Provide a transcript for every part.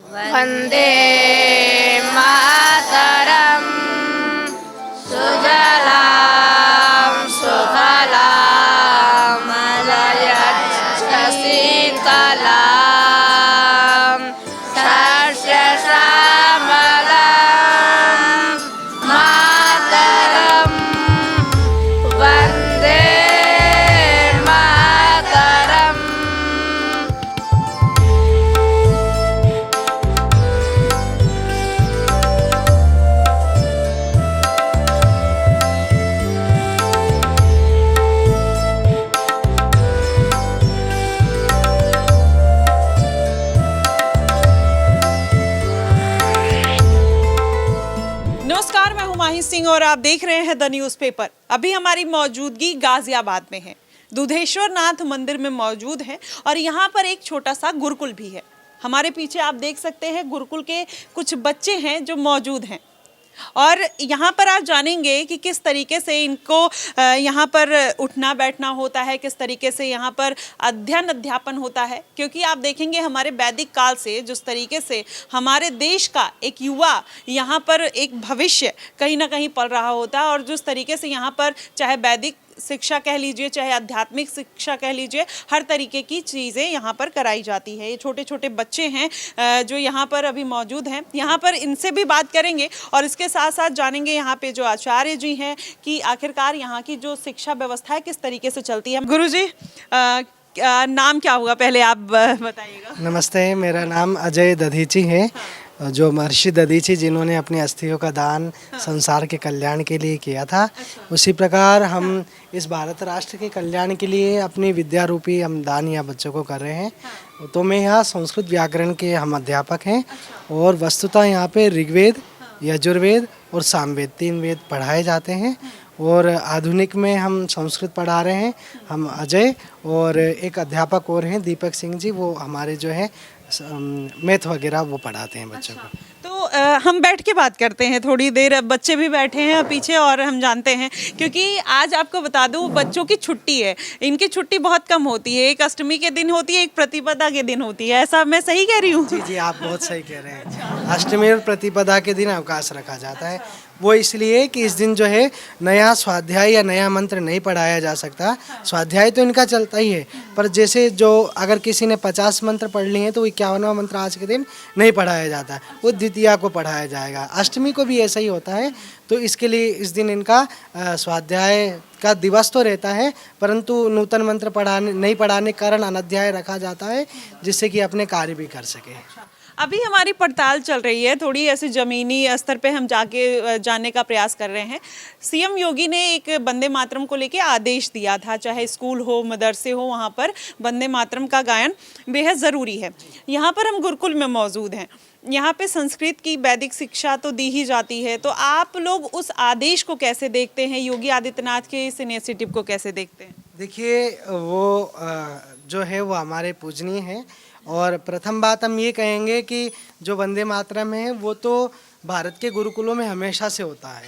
वन्दे मातरं सुजलां सुफलां मलयजशीतलां शस्यश्यामलां मातरं वन्दे मातरम्। नमस्कार, मैं हूं माही सिंह और आप देख रहे हैं द न्यूज़पेपर। अभी हमारी मौजूदगी गाजियाबाद में है, दुधेश्वर नाथ मंदिर में मौजूद है और यहाँ पर एक छोटा सा गुरुकुल भी है। हमारे पीछे आप देख सकते हैं गुरुकुल के कुछ बच्चे हैं जो मौजूद हैं और यहाँ पर आप जानेंगे कि किस तरीके से इनको यहाँ पर उठना बैठना होता है, किस तरीके से यहाँ पर अध्ययन अध्यापन होता है। क्योंकि आप देखेंगे हमारे वैदिक काल से जिस तरीके से हमारे देश का एक युवा यहाँ पर एक भविष्य कहीं ना कहीं पल रहा होता है और जिस तरीके से यहाँ पर चाहे वैदिक शिक्षा कह लीजिए चाहे आध्यात्मिक शिक्षा कह लीजिए, हर तरीके की चीज़ें यहाँ पर कराई जाती है। ये छोटे छोटे बच्चे हैं जो यहाँ पर अभी मौजूद हैं। यहाँ पर इनसे भी बात करेंगे और इसके साथ साथ जानेंगे यहाँ पे जो आचार्य जी हैं कि आखिरकार यहाँ की जो शिक्षा व्यवस्था है किस तरीके से चलती है। गुरुजी नाम क्या हुआ, पहले आप बताइएगा। नमस्ते, मेरा नाम अजय दधीची है। जो महर्षि दधीची जिन्होंने अपनी अस्थियों का दान संसार के कल्याण के लिए किया था, उसी प्रकार हम इस भारत राष्ट्र के कल्याण के लिए अपनी विद्या रूपी हम दान यहाँ बच्चों को कर रहे हैं। तो मैं यहाँ संस्कृत व्याकरण के हम अध्यापक हैं और वस्तुतः यहाँ पे ऋग्वेद, यजुर्वेद और सामवेद 3 वेद पढ़ाए जाते हैं और आधुनिक में हम संस्कृत पढ़ा रहे हैं। हम अजय और एक अध्यापक और हैं दीपक सिंह जी, वो हमारे जो है मैथ वगैरह वो पढ़ाते हैं बच्चों को। तो हम बैठ के बात करते हैं थोड़ी देर। अब बच्चे भी बैठे हैं पीछे और हम जानते हैं, क्योंकि आज आपको बता दूं बच्चों की छुट्टी है। इनकी छुट्टी बहुत कम होती है, एक अष्टमी के दिन होती है, एक प्रतिपदा के दिन होती है। ऐसा मैं सही कह रही हूँ? जी, आप बहुत सही कह रहे हैं। अष्टमी और प्रतिपदा के दिन अवकाश रखा जाता है। वो इसलिए कि इस दिन जो है नया स्वाध्याय या नया मंत्र नहीं पढ़ाया जा सकता। स्वाध्याय तो इनका चलता ही है, पर जैसे जो अगर किसी ने 50 मंत्र पढ़ लिए हैं तो 51वां मंत्र आज के दिन नहीं पढ़ाया जाता, वो द्वितीया को पढ़ाया जाएगा। अष्टमी को भी ऐसा ही होता है। तो इसके लिए इस दिन इनका स्वाध्याय का दिवस तो रहता है, परंतु नूतन मंत्र नहीं पढ़ाने के कारण अनध्याय रखा जाता है, जिससे कि अपने कार्य भी कर सके। अभी हमारी पड़ताल चल रही है, थोड़ी ऐसे ज़मीनी स्तर पे हम जाके जानने का प्रयास कर रहे हैं। सीएम योगी ने एक वंदे मातरम को लेके आदेश दिया था, चाहे स्कूल हो मदरसे हो, वहाँ पर वंदे मातरम का गायन बेहद ज़रूरी है। यहाँ पर हम गुरुकुल में मौजूद हैं, यहाँ पे संस्कृत की वैदिक शिक्षा तो दी ही जाती है। तो आप लोग उस आदेश को कैसे देखते हैं, योगी आदित्यनाथ के इस इनिशिएटिव को कैसे देखते हैं? देखिए, वो जो है वो हमारे पूजनीय हैं और प्रथम बात हम ये कहेंगे कि जो वंदे मातरम है वो तो भारत के गुरुकुलों में हमेशा से होता है।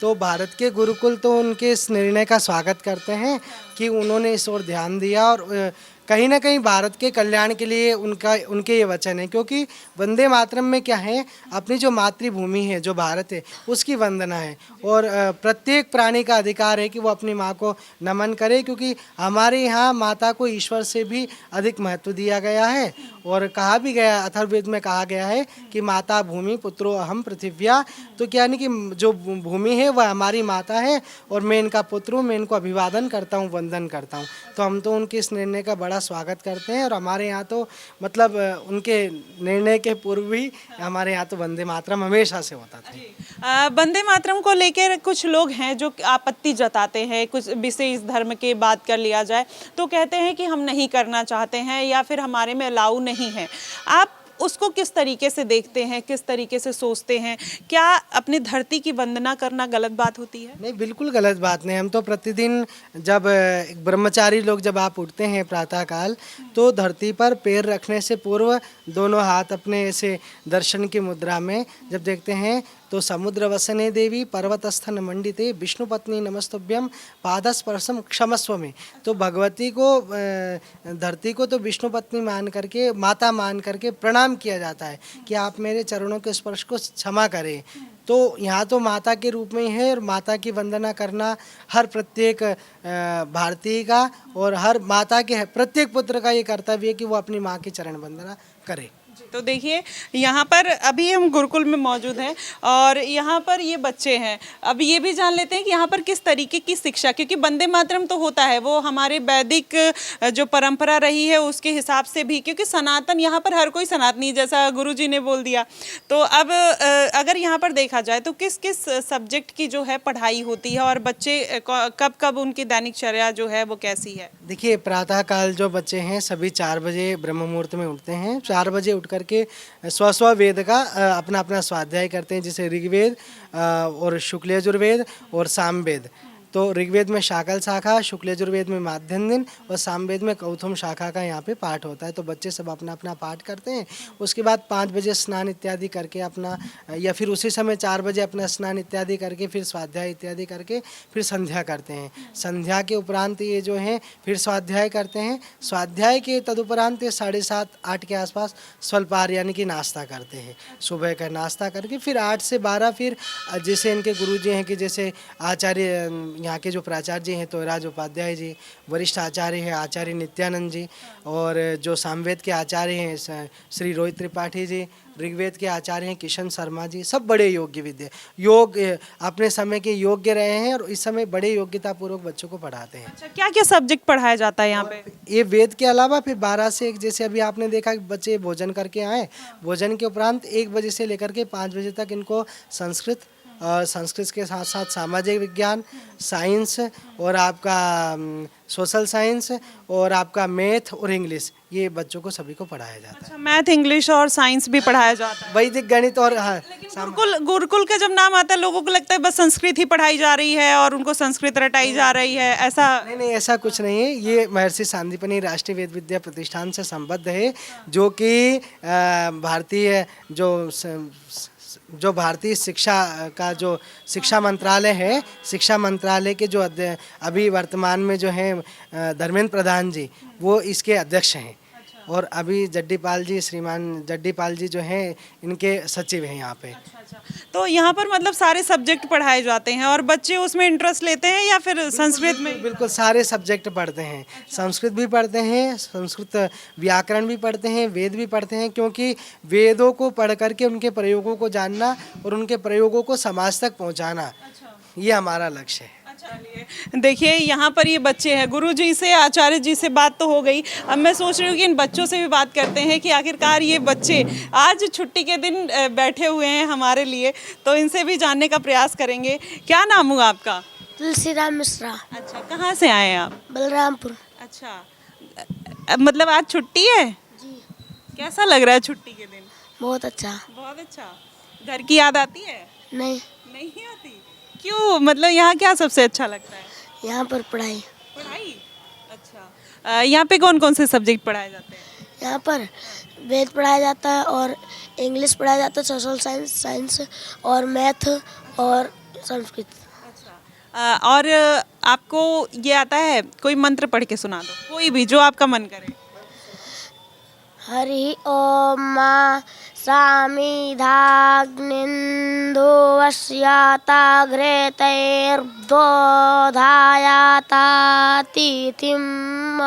तो भारत के गुरुकुल तो उनके इस निर्णय का स्वागत करते हैं कि उन्होंने इस ओर ध्यान दिया और कहीं ना कहीं भारत के कल्याण के लिए उनके ये वचन है। क्योंकि वंदे मातरम में क्या है, अपनी जो मातृभूमि है जो भारत है उसकी वंदना है और प्रत्येक प्राणी का अधिकार है कि वो अपनी माँ को नमन करे, क्योंकि हमारे यहाँ माता को ईश्वर से भी अधिक महत्व दिया गया है। और कहा भी गया, अथर्ववेद में कहा गया है कि माता भूमि पुत्रो अहम पृथिव्या। तो क्या यानी कि जो भूमि है वह हमारी माता है और मैं इनका पुत्र हूँ, मैं इनको अभिवादन करता हूँ, वंदन करता हूँ। तो हम तो उनके इस निर्णय का बड़ा स्वागत करते हैं और हमारे यहाँ तो मतलब उनके निर्णय के पूर्व भी हमारे यहाँ तो वंदे मातरम हमेशा से होता था। वंदे मातरम को लेकर कुछ लोग हैं जो आपत्ति जताते हैं, कुछ विशेष धर्म की बात कर लिया जाए तो कहते हैं कि हम नहीं करना चाहते हैं या फिर हमारे में अलाउ नहीं है। आप उसको किस तरीके से देखते हैं, किस तरीके से सोचते हैं? क्या अपनी धरती की वंदना करना गलत बात होती है? नहीं, बिल्कुल गलत बात नहीं। हम तो प्रतिदिन जब ब्रह्मचारी लोग जब आप उठते हैं प्रातःकाल, तो धरती पर पैर रखने से पूर्व दोनों हाथ अपने ऐसे दर्शन की मुद्रा में जब देखते हैं तो समुद्र वसने देवी पर्वतस्थन मंडिते विष्णु पत्नी नमस्तुभ्यम पादस्पर्शम क्षमस्व में। तो भगवती को धरती को तो विष्णु पत्नी मान करके, माता मान करके प्रणाम किया जाता है कि आप मेरे चरणों के स्पर्श को क्षमा करें। तो यहाँ तो माता के रूप में ही है, और माता की वंदना करना हर प्रत्येक भारतीय का और हर माता के प्रत्येक पुत्र का ये कर्तव्य है कि वो अपनी माँ की चरण वंदना करे। तो देखिए यहाँ पर अभी हम गुरुकुल में मौजूद हैं और यहाँ पर ये बच्चे हैं। अब ये भी जान लेते हैं कि यहाँ पर किस तरीके की शिक्षा, क्योंकि वंदे मातरम तो होता है वो हमारे वैदिक जो परंपरा रही है उसके हिसाब से भी, क्योंकि सनातन यहाँ पर हर कोई सनातनी, जैसा गुरुजी ने बोल दिया। तो अब अगर यहाँ पर देखा जाए तो किस किस सब्जेक्ट की जो है पढ़ाई होती है और बच्चे कब कब उनकी दैनिकचर्या जो है वो कैसी है? देखिए प्रातःकाल जो बच्चे हैं सभी 4 बजे ब्रह्म मुहूर्त में उठते हैं। 4 बजे उठ करके स्व वेद का अपना अपना स्वाध्याय करते हैं, जैसे ऋग्वेद और शुक्ल यजुर्वेद और सामवेद। तो ऋग्वेद में शाकल शाखा, शुक्ल यजुर्वेद में माध्यम दिन और सामवेद में कौथुम शाखा का यहाँ पे पाठ होता है। तो बच्चे सब अपना अपना पाठ करते हैं। उसके बाद 5 बजे स्नान इत्यादि करके अपना, या फिर उसी समय 4 बजे अपना स्नान इत्यादि करके फिर स्वाध्याय इत्यादि करके फिर संध्या करते हैं। संध्या के उपरांत ये जो है फिर स्वाध्याय करते हैं। स्वाध्याय के तदुपरांत 7:30-8 के आसपास स्वल्पाहार यानी कि नाश्ता करते हैं। सुबह का नाश्ता करके फिर 8 से 12 फिर जैसे इनके गुरुजी हैं कि जैसे आचार्य यहाँ के जो प्राचार्य जी हैं तोयराज उपाध्याय जी, वरिष्ठ आचार्य हैं आचार्य नित्यानंद जी, और जो सामवेद के आचार्य हैं श्री रोहित त्रिपाठी जी, ऋग्वेद के आचार्य हैं किशन शर्मा जी, सब बड़े योग्य विद्या योग अपने समय के योग्य रहे हैं और इस समय बड़े योग्यता पूर्वक बच्चों को पढ़ाते हैं। अच्छा, क्या क्या सब्जेक्ट पढ़ाया जाता है यहाँ पे? ये वेद के अलावा फिर 12 से 1, जैसे अभी आपने देखा कि बच्चे भोजन करके आए, भोजन के उपरांत 1 बजे से लेकर के 5 बजे तक इनको संस्कृत और संस्कृत के साथ साथ सामाजिक विज्ञान, साइंस और आपका सोशल साइंस और आपका मैथ और इंग्लिश, ये बच्चों को सभी को पढ़ाया जाता है। अच्छा, मैथ, इंग्लिश और साइंस भी पढ़ाया जाता है। वैदिक गणित और गुरुकुल का जब नाम आता है लोगों को लगता है बस संस्कृत ही पढ़ाई जा रही है और उनको संस्कृत रटाई जा रही है, ऐसा नहीं, ऐसा कुछ नहीं है। ये महर्षि सांदीपनि राष्ट्रीय वेद विद्या प्रतिष्ठान से संबद्ध है, जो कि भारतीय जो भारतीय शिक्षा का जो शिक्षा मंत्रालय है, शिक्षा मंत्रालय के जो अभी वर्तमान में जो हैं धर्मेंद्र प्रधान जी, वो इसके अध्यक्ष हैं। और अभी जड्डीपाल जी, श्रीमान जड्डीपाल जी जो हैं इनके सचिव हैं यहाँ पे। अच्छा। तो यहाँ पर मतलब सारे सब्जेक्ट पढ़ाए जाते हैं और बच्चे उसमें इंटरेस्ट लेते हैं या फिर संस्कृत में? बिल्कुल सारे सब्जेक्ट पढ़ते हैं। संस्कृत भी पढ़ते हैं, संस्कृत व्याकरण भी पढ़ते हैं, वेद भी पढ़ते हैं, क्योंकि वेदों को पढ़ करके उनके प्रयोगों को जानना और उनके प्रयोगों को समाज तक पहुँचाना, ये हमारा लक्ष्य है। देखिए यहाँ पर ये बच्चे हैं, गुरु जी से, आचार्य जी से बात तो हो गई। अब मैं सोच रही हूँ कि इन बच्चों से भी बात करते हैं कि आखिरकार ये बच्चे आज छुट्टी के दिन बैठे हुए हैं हमारे लिए, तो इनसे भी जानने का प्रयास करेंगे। क्या नाम हुआ आपका? तुलसीराम मिश्रा। अच्छा, कहाँ से आए हैं आप? बलरामपुर। अच्छा, मतलब आज छुट्टी है जी। कैसा लग रहा है छुट्टी के दिन? बहुत अच्छा। बहुत अच्छा। घर की याद आती है? नहीं, नहीं आती? क्यों, मतलब यहाँ क्या सबसे अच्छा लगता है? यहाँ पर पढ़ाई। पढ़ाई? अच्छा, यहाँ पे कौन कौन से सब्जेक्ट पढ़ाए जाते हैं? यहाँ पर वेद पढ़ाया जाता है और इंग्लिश पढ़ाया जाता है, सोशल साइंस और मैथ और संस्कृत। अच्छा, और आपको ये आता है? कोई मंत्र पढ़ के सुना दो, कोई भी जो आपका मन करे। हरि ओम मा सामिधाग्निन्दो वश्याताग्रेतैर्दोधायातातिथिम्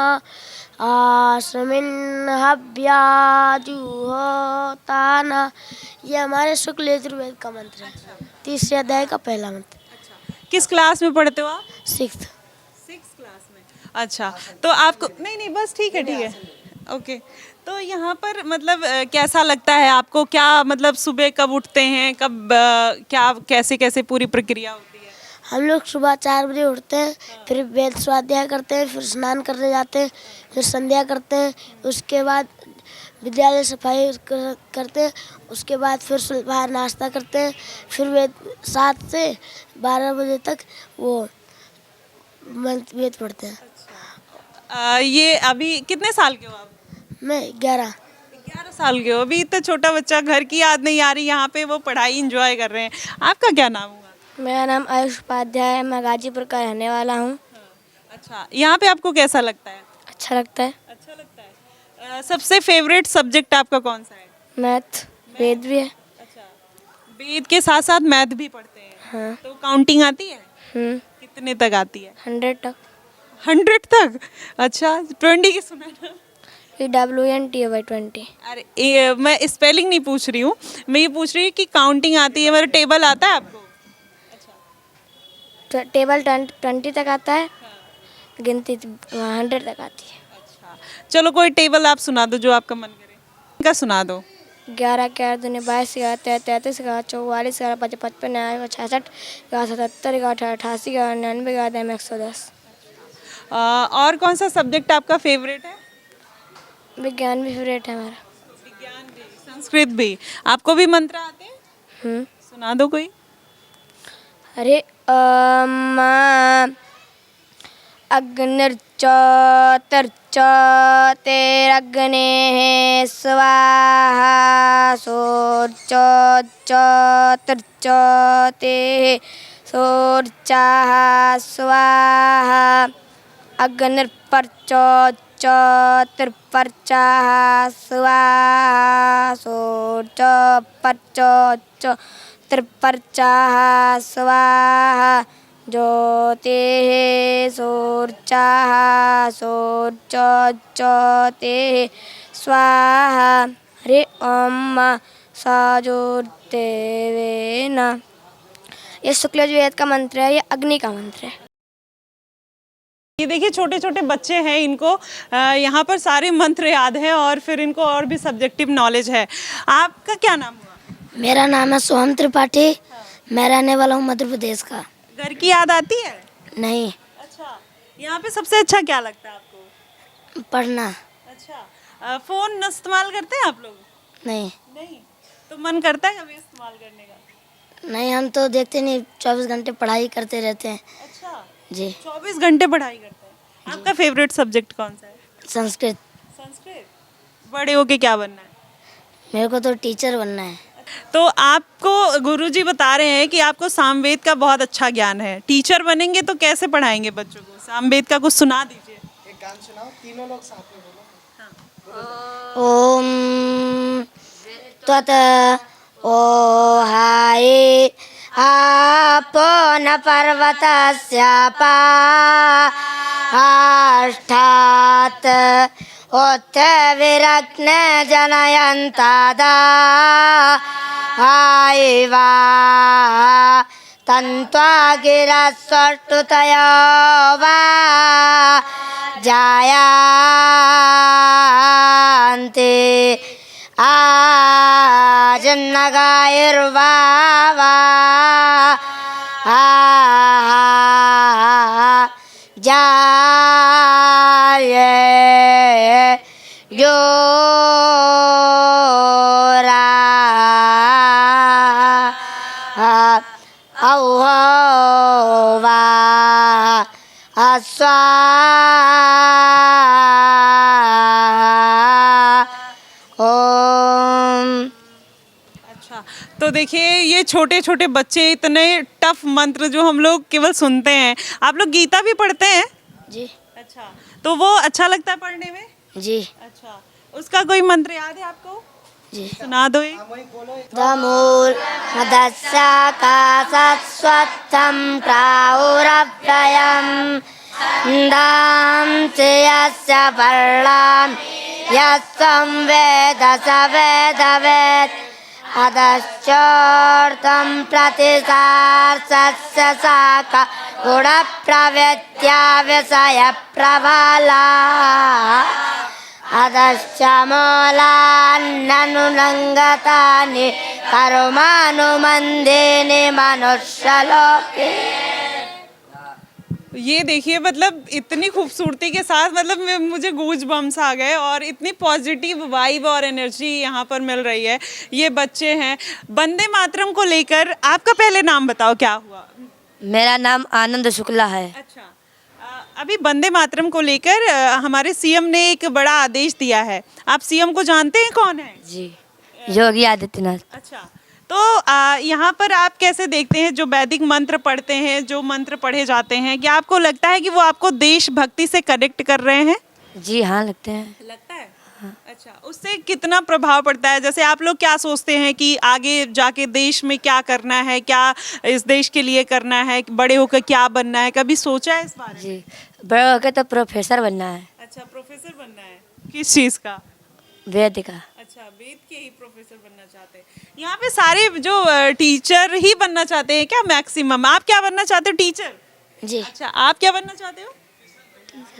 आस्मिन् हव्याजुहोताना। ये हमारे शुक्ल यजुर्वेद का मंत्र है, 3रे अध्याय का पहला मंत्र। किस क्लास में पढ़ते हो आप? 6th क्लास में। अच्छा, तो आपको नहीं बस ठीक है ओके। तो यहाँ पर मतलब कैसा लगता है आपको? क्या मतलब सुबह कब उठते हैं, कब क्या कैसे पूरी प्रक्रिया होती है? हम लोग सुबह 4 बजे उठते हैं, फिर वेद स्वाध्याय करते हैं, फिर स्नान करने जाते हैं, फिर संध्या करते हैं, उसके बाद विद्यालय सफाई करते हैं, उसके बाद फिर बाहर नाश्ता करते हैं, फिर वेद 7 से 12 बजे तक वो वेद पढ़ते हैं। ये अभी कितने साल के हो आप? मैं 11। 11 साल के हो, अभी इतना छोटा बच्चा, घर की याद नहीं आ रही, यहाँ पे वो पढ़ाई एंजॉय कर रहे हैं। आपका क्या नाम हुआ? मेरा नाम आयुष उपाध्याय है, मैं गाजीपुर का रहने वाला हूँ। अच्छा, यहाँ पे आपको कैसा लगता है? अच्छा लगता है। अच्छा लगता है। सबसे फेवरेट सब्जेक्ट आपका कौन सा है? मैथ, वेद भी है। अच्छा, वेद के साथ साथ मैथ भी पढ़ते हैं। हाँ। तो काउंटिंग आती है? हम्म, कितने तक आती है? 100 तक। 100 तक? अच्छा, 20 की सुना है ना? WNT/20। अरे मैं स्पेलिंग नहीं पूछ रही हूँ, मैं ये पूछ रही हूँ कि काउंटिंग आती है, मेरा टेबल आता है आपको? टेबल 20 तक आता है, गिनती 100 तक आती है। अच्छा, चलो कोई टेबल आप सुना दो जो आपका मन करे। इनका सुना दो। 11 के 8 दूनी 22, 11 33, 11 44, 11 55, 11 66, 11 77, 11 88, 11 99, 11 110। और कौन सा सब्जेक्ट आपका फेवरेट है? विज्ञान भी फेवरेट है हमारा। विज्ञान भी, संस्कृत भी। आपको भी मंत्र आते हैं? सुना दो कोई। हरे अग्निर्चोतिर्चोतिरग्नेः स्वाहा सोर्चोतिर्चोतिः सोर्चाः स्वाहा अग्निर्पर्चोतिर्पर्चाः स्वाहा सोर्चोपर्चोतिर्पर्चाः स्वाहा ज्योतिः सोर्चाः सोर्चोतिः स्वाहा। हरि ओम सजुर्देवेन। ये शुक्ल यजुर्वेद का मंत्र है, ये अग्नि का मंत्र है। ये देखिए छोटे छोटे बच्चे हैं, इनको यहाँ पर सारे मंत्र याद हैं और फिर इनको और भी सब्जेक्टिव नॉलेज है। आपका क्या नाम हुआ? मेरा नाम है सोहम त्रिपाठी, मैं रहने वाला हूँ मध्य प्रदेश का। घर की याद आती है? नहीं, अच्छा, यहाँ पे सबसे अच्छा क्या लगता है आपको? पढ़ना। अच्छा, फोन इस्तेमाल करते हैं आप लोग? नहीं नहीं, तो मन करता है कभी इस्तेमाल करने का? नहीं, हम तो देखते नहीं, 24 घंटे पढ़ाई करते रहते हैं। अच्छा जी। 24 घंटे पढ़ाई करते हैं। आपका फेवरेट सब्जेक्ट कौन सा है? संस्कृत। संस्कृत। बड़े होके क्या बनना है? मेरे को तो टीचर बनना है। तो आपको गुरुजी बता रहे हैं कि आपको सामवेद का बहुत अच्छा ज्ञान है, टीचर बनेंगे तो कैसे पढ़ाएंगे बच्चों को? सामवेद का कुछ सुना दीजिए। एक गान सुनाओ, तीनों लोग साथ में बोलो। ओम त्वत ओहाय आपो न पर्वतस्यापाष्ठात् ओत्थ विरग्न जनयन्तादा आयवा तन्त्वा गिरस्वष्टुतयो वा जायान्ते आजन्नगायुर्वावा जाये योरा औवा अस्वा ओम। अच्छा, तो देखिए ये छोटे छोटे बच्चे इतने टफ मंत्र जो हम लोग केवल सुनते हैं। आप लोग गीता भी पढ़ते हैं? जी। अच्छा, तो वो अच्छा लगता है पढ़ने में? जी। अच्छा, उसका कोई मंत्र याद है आपको? जी। सुना दो एक। दमूल मदस्याकाशस्वत्थं प्राहुरव्ययं दां च यस्य पर्णां यस्तं वेद स वेदवेत् अधश्चोर्तं प्रतिसार्सस्य शाखा गुणप्रवृत्त्या विषयप्रबला अधश्च मूलान्ननुलङ्घतानि कर्मानुबन्धीनि मनुष्यलोके। ये देखिए मतलब इतनी खूबसूरती के साथ मतलब मुझे गूज बम्स आ गए और इतनी पॉजिटिव वाइब और एनर्जी यहाँ पर मिल रही है। ये बच्चे हैं। वंदे मातरम को लेकर आपका पहले नाम बताओ, क्या हुआ? मेरा नाम आनंद शुक्ला है। अच्छा, अभी वंदे मातरम को लेकर हमारे सीएम ने एक बड़ा आदेश दिया है। आप सीएम को जानते हैं, कौन है? जी, योगी आदित्यनाथ। अच्छा, तो यहाँ पर आप कैसे देखते हैं जो वैदिक मंत्र पढ़ते हैं, जो मंत्र पढ़े जाते हैं, क्या आपको लगता है कि वो आपको देशभक्ति से कनेक्ट कर रहे हैं? जी हाँ, लगते हैं। लगता है। अच्छा, उससे कितना प्रभाव पड़ता है? जैसे आप लोग क्या सोचते हैं कि आगे जाके देश में क्या करना है, क्या इस देश के लिए करना है, बड़े होकर क्या बनना है, कभी सोचा है इस बारे में? जी, बड़ा होकर तो प्रोफेसर बनना है। अच्छा, प्रोफेसर बनना है, किस चीज़ का? वेद का। अच्छा, वेद के ही प्रोफेसर बनना चाहते हैं। यहाँ पे सारे जो टीचर ही बनना चाहते हैं क्या मैक्सिमम? आप क्या बनना चाहते हो? टीचर? जी। अच्छा, आप क्या बनना चाहते हो?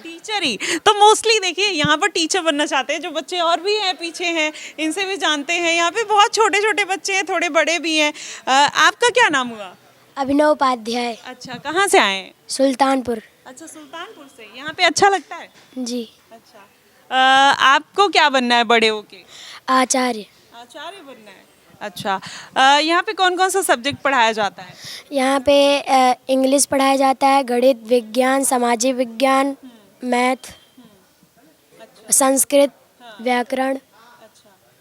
टीचर ही। तो मोस्टली देखिए यहाँ पर टीचर बनना चाहते हैं जो बच्चे, और भी हैं पीछे हैं, इनसे भी जानते हैं। यहाँ पे बहुत छोटे छोटे बच्चे हैं, थोड़े बड़े भी हैं। आपका क्या नाम हुआ? अभिनव उपाध्याय, अच्छा, कहाँ से आए हैं? सुल्तानपुर। अच्छा, सुल्तानपुर से। यहाँ पे अच्छा लगता है? जी। अच्छा, आपको क्या बनना है बड़े होके? आचार्य। आचार्य बनना है। अच्छा, यहाँ पे कौन कौन सा सब्जेक्ट पढ़ाया जाता है? यहाँ पे इंग्लिश पढ़ाया जाता है, गणित, विज्ञान, सामाजिक विज्ञान, मैथ, संस्कृत, व्याकरण।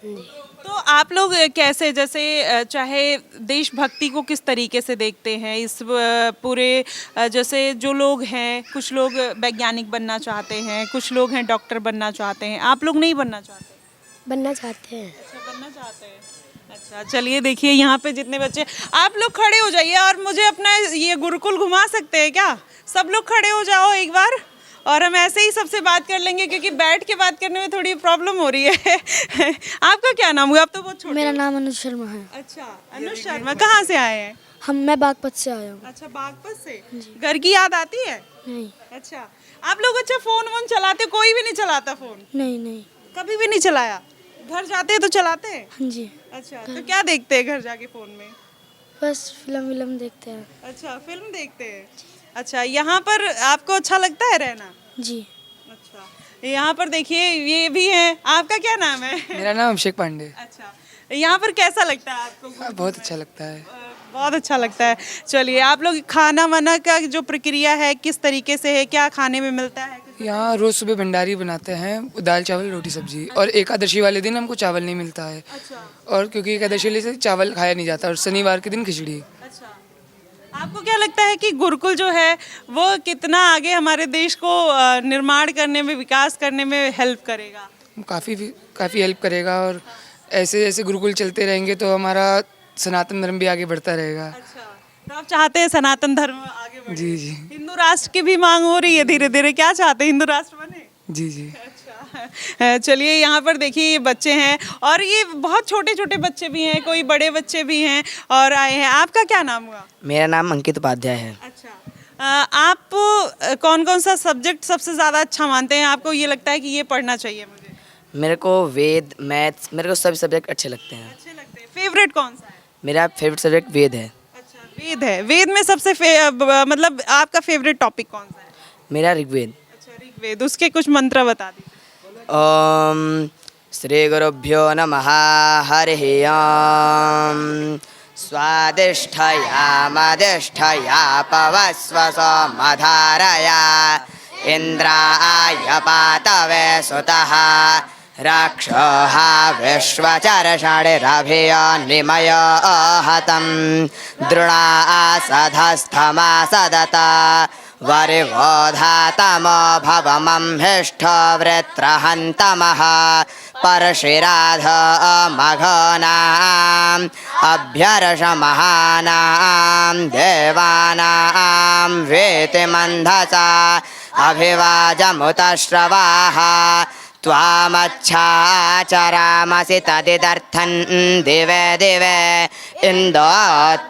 जी। तो आप लोग कैसे, जैसे चाहे देशभक्ति को किस तरीके से देखते हैं इस पूरे, जैसे जो लोग हैं, कुछ लोग वैज्ञानिक बनना चाहते हैं, कुछ लोग हैं डॉक्टर बनना चाहते हैं, आप लोग नहीं बनना चाहते? बनना चाहते हैं। अच्छा, बनना चाहते हैं। अच्छा, चलिए देखिए यहाँ पे जितने बच्चे, आप लोग खड़े हो जाइए और मुझे अपना ये गुरुकुल घुमा सकते हैं क्या? सब लोग खड़े हो जाओ एक बार, और हम ऐसे ही सबसे बात कर लेंगे क्योंकि बैठ के बात करने में थोड़ी प्रॉब्लम हो रही है। आपका क्या नाम हुआ? आप तो बहुत छोटे। मेरा नाम अनुज शर्मा है। अच्छा, अनुज शर्मा। कहाँ से आए हैं? मैं बागपत से आया हूँ। अच्छा, बागपत से। घर की याद आती है? नहीं। अच्छा, आप लोग अच्छा फोन वोन चलाते? कोई भी नहीं चलाता फोन? नहीं नहीं। कभी भी नहीं चलाया? घर जाते हैं तो चलाते हैं? हाँ जी। अच्छा, तो क्या देखते हैं घर जाके फोन में? बस फिल्म विल्म देखते हैं। अच्छा, फिल्म देखते हैं। अच्छा, यहाँ पर आपको अच्छा लगता है रहना? जी। अच्छा, यहाँ पर देखिए ये भी है। आपका क्या नाम है? मेरा नाम अभिषेक पांडे। अच्छा, यहाँ पर कैसा लगता है आपको? बहुत अच्छा लगता है। बहुत अच्छा लगता है। चलिए, आप लोग खाना वाना का जो प्रक्रिया है किस तरीके से है, क्या खाने में मिलता है? यहाँ रोज़ सुबह भंडारी बनाते हैं, दाल चावल रोटी सब्जी, और एकादशी वाले दिन हमको चावल नहीं मिलता है। अच्छा। और क्योंकि एकादशी वाले से चावल खाया नहीं जाता, और शनिवार के दिन खिचड़ी। अच्छा, आपको क्या लगता है कि गुरुकुल जो है वो कितना आगे हमारे देश को निर्माण करने में, विकास करने में हेल्प करेगा? काफ़ी हेल्प करेगा, और ऐसे ऐसे गुरुकुल चलते रहेंगे तो हमारा सनातन धर्म भी आगे बढ़ता रहेगा। अच्छा, तो आप चाहते हैं सनातन धर्म आगे बढ़े? जी जी। हिंदू राष्ट्र की भी मांग हो रही है धीरे धीरे, क्या चाहते हैं, हिंदू राष्ट्र बने? जी जी। अच्छा, चलिए यहाँ पर देखिए ये बच्चे हैं, और ये बहुत छोटे छोटे बच्चे भी हैं, कोई बड़े बच्चे भी हैं और आए हैं। आपका क्या नाम हुआ? मेरा नाम अंकित उपाध्याय है। अच्छा, आप कौन कौन सा सब्जेक्ट सबसे ज़्यादा अच्छा मानते हैं? आपको ये लगता है कि ये पढ़ना चाहिए मुझे? मेरे को वेद, मैथ्स, मेरे को सभी सब्जेक्ट अच्छे लगते हैं। अच्छे लगते हैं। फेवरेट कौन सा है? मेरा फेवरेट सब्जेक्ट वेद है। अच्छा, वेद है। वेद में सबसे मतलब आपका फेवरेट टॉपिक कौन सा है? मेरा ऋग्वेद। अच्छा, ऋग्वेद। उसके कुछ मंत्र बता दीजिए। ओम श्री गुरुभ्यो नमः। हरिः ओम स्वादिष्ठयामधिष्ठया पवस्वसो मधारया इन्द्राय पातवे सुतः रक्षोहा विश्वचर्षणिरभियो निमयो हतं द्रुणा सधस्थमा सदता वरिवोधातमो भवमं हिष्ठवृत्रहन्तमः परशिराध मघोनाम् अभ्यर्षमहानां देवानां वेतिमन्धसा अभिवाजमुतश्रवाः त्वामच्छाचरामसि तदिदर्थं दिवे दिवे इन्दो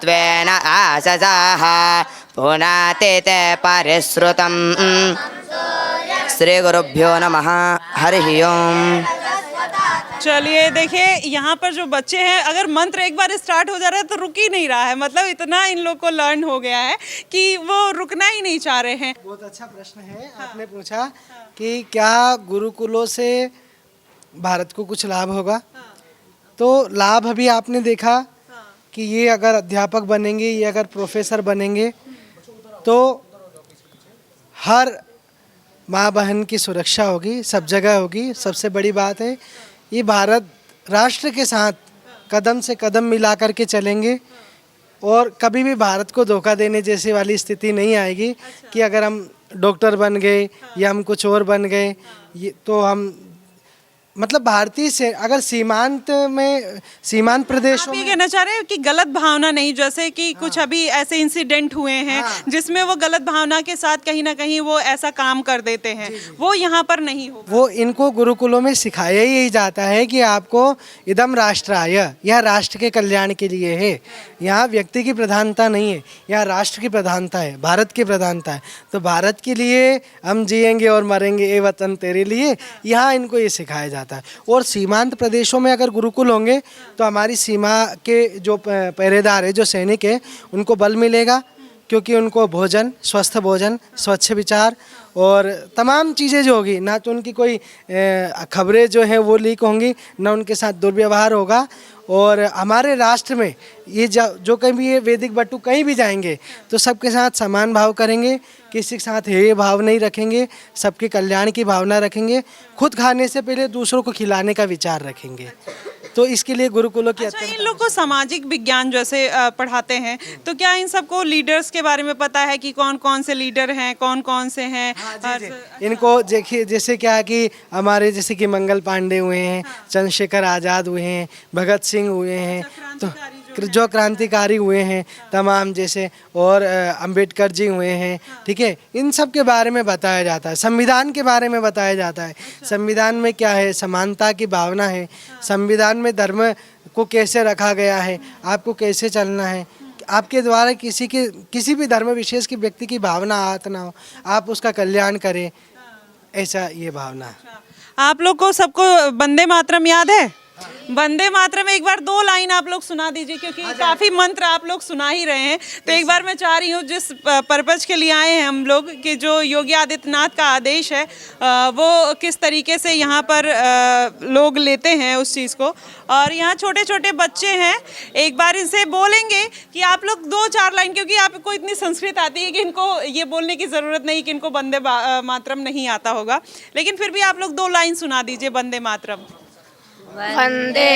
त्वेन आससाः पुनाति ते परिश्रुतं। श्रीगुरुभ्यो नमः। हरिः ओम। चलिए देखिए यहाँ पर जो बच्चे हैं, अगर मंत्र एक बार स्टार्ट हो जा रहा है तो रुक ही नहीं रहा है। मतलब इतना इन लोग को लर्न हो गया है कि वो रुकना ही नहीं चाह रहे हैं। बहुत अच्छा प्रश्न है आपने पूछा कि क्या गुरुकुलों से भारत को कुछ लाभ होगा। तो लाभ अभी आपने देखा कि ये अगर अध्यापक बनेंगे, ये अगर प्रोफेसर बनेंगे तो हर माँ बहन की सुरक्षा होगी, सब जगह होगी। सबसे बड़ी बात है ये भारत राष्ट्र के साथ कदम से कदम मिला करके चलेंगे और कभी भी भारत को धोखा देने जैसी वाली स्थिति नहीं आएगी कि अगर हम डॉक्टर बन गए या हम कुछ और बन गए तो हम मतलब भारतीय से अगर सीमांत प्रदेशों आप ये में कहना चाह रहे हैं कि गलत भावना नहीं, जैसे कि कुछ अभी ऐसे इंसिडेंट हुए हैं जिसमें वो गलत भावना के साथ कहीं ना कहीं वो ऐसा काम कर देते हैं, वो यहाँ पर नहीं हो। वो इनको गुरुकुलों में सिखाया ही यही जाता है कि आपको इदम राष्ट्राय, यह राष्ट्र के कल्याण के लिए है। यहाँ व्यक्ति की प्रधानता नहीं है, यहाँ राष्ट्र की प्रधानता है, भारत की प्रधानता है। तो भारत के लिए हम जिएंगे और मरेंगे, ए वतन तेरे लिए, यहाँ इनको ये सिखाया जाता है। और सीमांत प्रदेशों में अगर गुरुकुल होंगे तो हमारी सीमा के जो पहरेदार है, जो सैनिक है, उनको बल मिलेगा क्योंकि उनको भोजन, स्वस्थ भोजन, स्वच्छ विचार और तमाम चीज़ें जो होगी, ना तो उनकी कोई खबरें जो हैं वो लीक होंगी, ना उनके साथ दुर्व्यवहार होगा। और हमारे राष्ट्र में ये जो कहीं भी ये वैदिक बट्टू कहीं भी जाएंगे तो सबके साथ समान भाव करेंगे, किसी के साथ हेय भाव नहीं रखेंगे, सबके कल्याण की भावना रखेंगे, खुद खाने से पहले दूसरों को खिलाने का विचार रखेंगे। तो इसके लिए गुरुकुलों की अच्छा, इन लोग को सामाजिक विज्ञान जैसे पढ़ाते हैं, तो क्या इन सबको लीडर्स के बारे में पता है कि कौन कौन से लीडर हैं, कौन कौन से हैं? इनको देखिए, जैसे क्या कि हमारे जैसे कि मंगल पांडे हुए हैं, चंद्रशेखर आज़ाद हुए हैं, भगत सिंह हुए हैं, तो जो क्रांतिकारी हुए हैं तमाम जैसे, और अंबेडकर जी हुए हैं, ठीक है। इन सब के बारे में बताया जाता है, संविधान के बारे में बताया जाता है। संविधान में क्या है, समानता की भावना है, संविधान में धर्म को कैसे रखा गया है, आपको कैसे चलना है, आपके द्वारा किसी भी धर्म विशेष की व्यक्ति की भावना आहत ना हो, आप उसका कल्याण करें, ऐसा ये भावना है। आप लोग को सबको वंदे मातरम याद है? वंदे मातरम एक बार 2 लाइन आप लोग सुना दीजिए, क्योंकि काफी मंत्र आप लोग सुना ही रहे हैं। तो एक बार मैं चाह रही हूँ, जिस पर्पज के लिए आए हैं हम लोग, कि जो योगी आदित्यनाथ का आदेश है वो किस तरीके से यहाँ पर लोग लेते हैं उस चीज़ को। और यहाँ छोटे छोटे बच्चे हैं, एक बार इनसे बोलेंगे कि आप लोग 2-4 लाइन, क्योंकि आपको इतनी संस्कृत आती है कि इनको ये बोलने की ज़रूरत नहीं कि इनको वंदे मातरम नहीं आता होगा, लेकिन फिर भी आप लोग 2 लाइन सुना दीजिए वंदे मातरम। वन्दे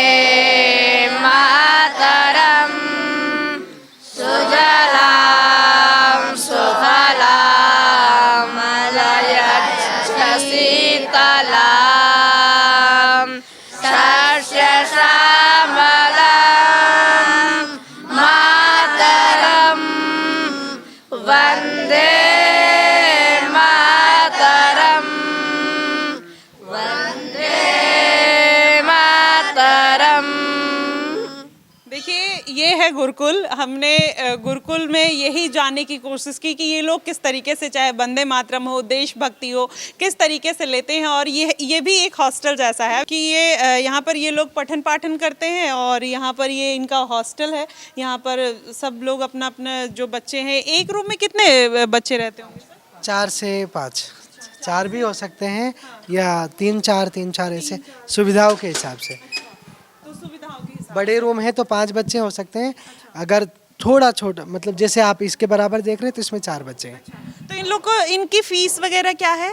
मातरम् सुजलां सुफलां मलयजशीतलां शस्यश्यामलां मातरं वन्दे मातरम् देखिए, ये है गुरुकुल। हमने गुरुकुल में यही जानने की कोशिश की कि ये लोग किस तरीके से, चाहे वंदे मातरम हो, देशभक्ति हो, किस तरीके से लेते हैं। और ये भी एक हॉस्टल जैसा है कि ये यहाँ पर ये लोग पठन पाठन करते हैं और यहाँ पर ये इनका हॉस्टल है। यहाँ पर सब लोग अपना अपना जो बच्चे हैं, एक रूम में कितने बच्चे रहते होंगे? 4 से 5, 4 भी हो सकते हैं या 3-4 ऐसे सुविधाओं के हिसाब से। तो सुविधाओं के हिसाब, बड़े रूम है तो 5 बच्चे हो सकते हैं, अगर थोड़ा छोटा मतलब जैसे आप इसके बराबर देख रहे हैं तो इसमें 4 बच्चे हैं। तो इन लोग को इनकी फीस वगैरह क्या है?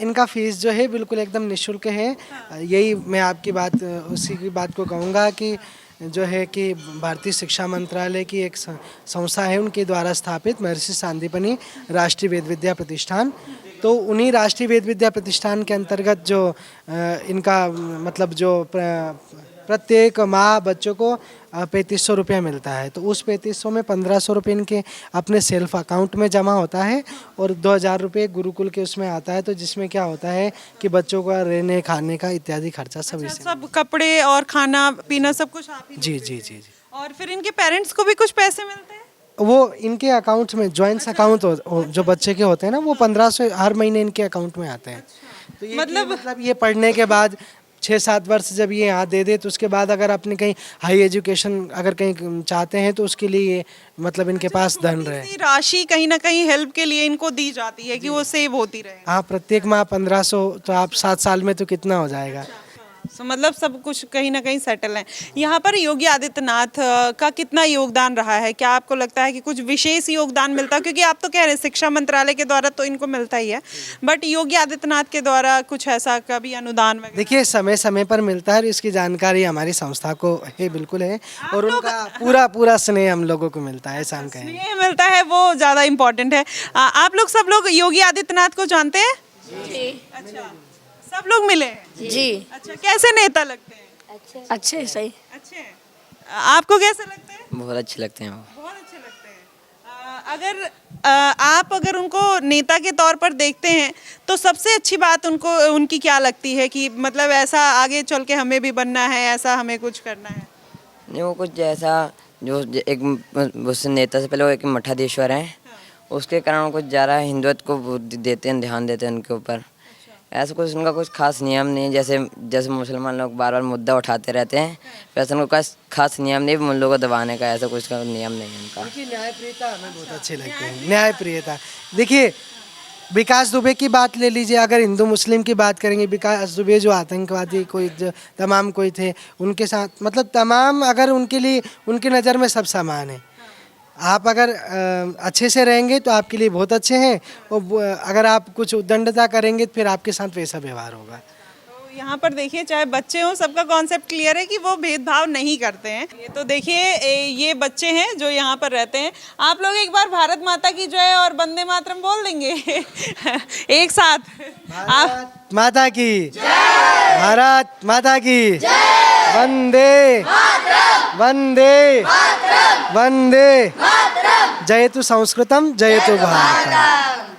इनका फीस जो है बिल्कुल एकदम निःशुल्क है। यही मैं आपकी बात उसी की बात को कहूँगा कि जो है कि भारतीय शिक्षा मंत्रालय की एक संस्था है, उनके द्वारा स्थापित महर्षि सांदीपनि राष्ट्रीय वेद विद्या प्रतिष्ठान। तो उन्हीं राष्ट्रीय वेद विद्या प्रतिष्ठान के अंतर्गत जो इनका मतलब जो प्रत्येक माह बच्चों को 3500 रुपया मिलता है। तो उस 3500 में 1500 रुपये इनके अपने सेल्फ अकाउंट में जमा होता है और 2000 रुपये गुरुकुल के उसमें आता है। तो जिसमें क्या होता है कि बच्चों का रहने खाने का इत्यादि खर्चा सब इससे, सब कपड़े और खाना पीना सब कुछ आप ही? जी जी जी जी। और फिर इनके पेरेंट्स को भी कुछ पैसे मिलते हैं? वो इनके अकाउंट में ज्वाइंट्स अकाउंट जो बच्चे के होते हैं ना, वो 1500 हर महीने इनके अकाउंट में आते हैं। तो ये मतलब ये पढ़ने के बाद 6-7 वर्ष जब ये यहाँ दे दे तो उसके बाद अगर अपने कहीं हाई एजुकेशन अगर कहीं चाहते हैं तो उसके लिए मतलब इनके पास धन रहे। राशि कहीं ना कहीं हेल्प के लिए इनको दी जाती है कि वो सेव होती रहे। हाँ, प्रत्येक माह 1500, तो आप 7 साल में तो कितना हो जाएगा। मतलब सब कुछ कहीं ना कहीं सेटल है। यहाँ पर योगी आदित्यनाथ का कितना योगदान रहा है? क्या आपको लगता है कि कुछ विशेष योगदान मिलता है? क्योंकि आप तो कह रहे हैं शिक्षा मंत्रालय के द्वारा तो इनको मिलता ही है, बट योगी आदित्यनाथ के द्वारा कुछ ऐसा कभी अनुदान वगैरह? देखिए, समय समय पर मिलता है और इसकी जानकारी हमारी संस्था को है, बिल्कुल है, और उनका पूरा पूरा स्नेह हम लोगों को मिलता है, ऐसा हम कहेंगे। ये मिलता है वो ज़्यादा इम्पोर्टेंट है। आप लोग सब लोग योगी आदित्यनाथ को जानते हैं? जी अच्छा, सब लोग मिले हैं? जी अच्छा, कैसे नेता लगते हैं? अच्छे सही अच्छे हैं। आपको कैसे लगते हैं? बहुत अच्छे लगते हैं वो। बहुत अच्छे लगते हैं। आप अगर उनको नेता के तौर पर देखते हैं तो सबसे अच्छी बात उनको उनकी क्या लगती है कि मतलब ऐसा आगे चल के हमें भी बनना है, ऐसा हमें कुछ करना है? नहीं, वो कुछ जैसा जो एक उस नेता से पहले वो एक मठाधीश्वर हैं, उसके कारण वो कुछ ज़्यादा हिंदुत्व को वो देते हैं, ध्यान देते हैं उनके ऊपर। ऐसा कुछ उनका कुछ खास नियम नहीं, जैसे जैसे मुसलमान लोग बार बार मुद्दा उठाते रहते हैं, वैसे उनका खास नियम नहीं उन लोगों को दबाने का, ऐसा कुछ का नियम नहीं है उनका। उनकी न्यायप्रियता हमें बहुत अच्छी लगती है, न्यायप्रियता। देखिए, विकास दुबे की बात ले लीजिए, अगर हिंदू मुस्लिम की बात करेंगे, विकास दुबे जो आतंकवादी कोई जो तमाम कोई थे उनके साथ, मतलब तमाम अगर उनके लिए उनकी नज़र में सब समान है। आप अगर अच्छे से रहेंगे तो आपके लिए बहुत अच्छे हैं, और अगर आप कुछ उद्दंडता करेंगे तो फिर आपके साथ वैसा व्यवहार होगा। तो यहाँ पर देखिए, चाहे बच्चे हों, सबका कॉन्सेप्ट क्लियर है कि वो भेदभाव नहीं करते हैं। ये तो देखिए, ये बच्चे हैं जो यहाँ पर रहते हैं। आप लोग एक बार भारत माता की जय और वंदे मातरम बोल देंगे एक साथ? भारत माता की जय, भारत माता की जय, वंदे वंदे वंदे, जयतु संस्कृतम जयतु भारतम।